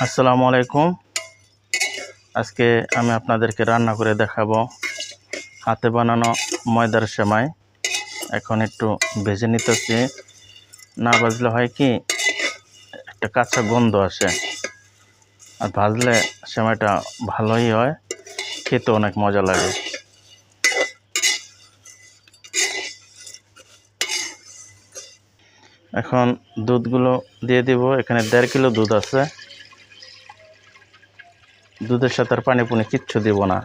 আসসালামু আলাইকুম। আজকে আমি আপনাদেরকে রান্না করে দেখাবো হাতে বানানো ময়দার সেমাই। এখন একটু ভেজে নিতেছি, না ভাজলে হয় কি একটা কাঁচা গন্ধ আসে, আর ভাজলে সেমাইটা ভালোই হয়, খেতে অনেক মজা লাগে। এখন দুধগুলো দিয়ে দিব। এখানে 1.5 কিলো দুধ আছে। দুধের সাথে আর পানি পুনি কিচ্ছু দিব না।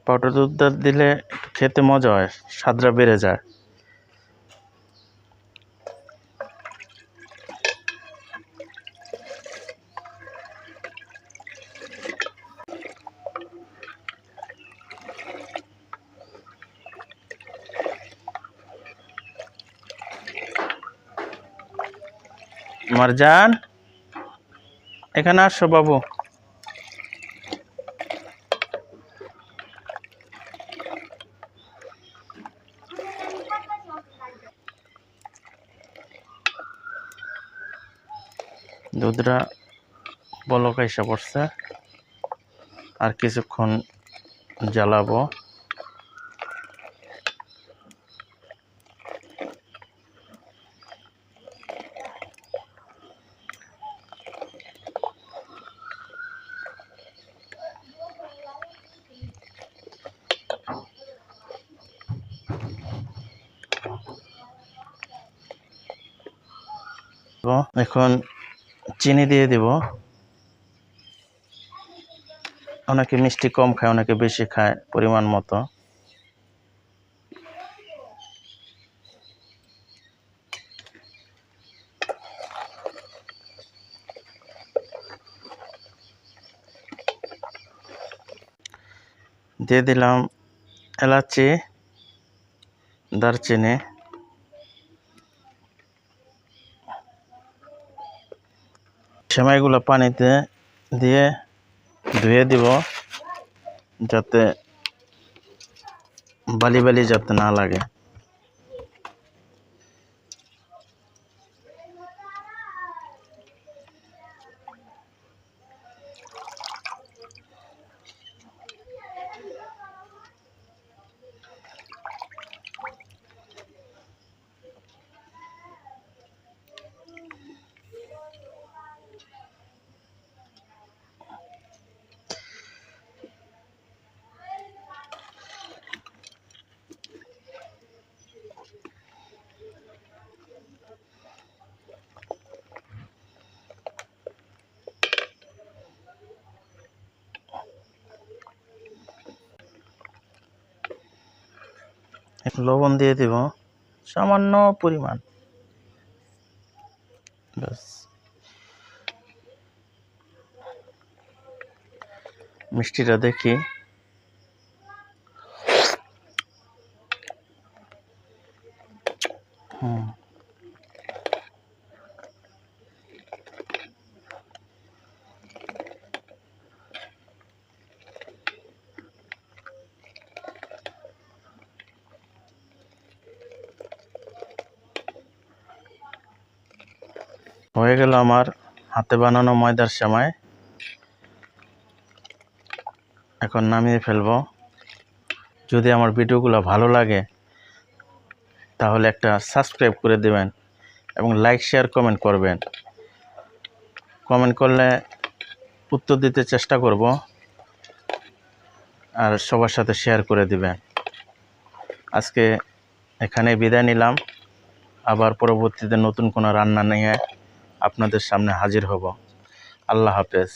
পাউডার দুধটা দিলে খেতে মজা হয়, স্বাদটা বেড়ে যায়। মারজান, এখানে আসো বাবু। দুধটা বলক এসে পড়ছে, আর কিছুক্ষণ জ্বালাবো। এখন চিনি দিয়ে দিব। অনেকে মিষ্টি কম খায়, অনেকে বেশি খায়, পরিমাণ মতো। দিয়ে দিলাম এলাচি, দারচিনি। সেমাইগুলো পানিতে দিয়ে ধুয়ে দিব, যাতে বালি বালি যাতে না লাগে। লবণ দিয়ে দিব সামান্য পরিমাণ, ব্যাস। মিষ্টিটা দেখি। হয়ে গেল আমার হাতে বানানো ময়দার সেমাই। এখন নামিয়ে ফেলবো। যদি আমার ভিডিওগুলো ভালো লাগে তাহলে একটা সাবস্ক্রাইব করে দেবেন এবং লাইক শেয়ার কমেন্ট করবেন। কমেন্ট করলে উত্তর দিতে চেষ্টা করব, আর সবার সাথে শেয়ার করে দিবেন। আজকে এখানে বিদায় নিলাম। আবার পরবর্তীতে নতুন কোনো রান্না নিয়ে আপনাদের সামনে হাজির হব। আল্লাহ হাফেজ।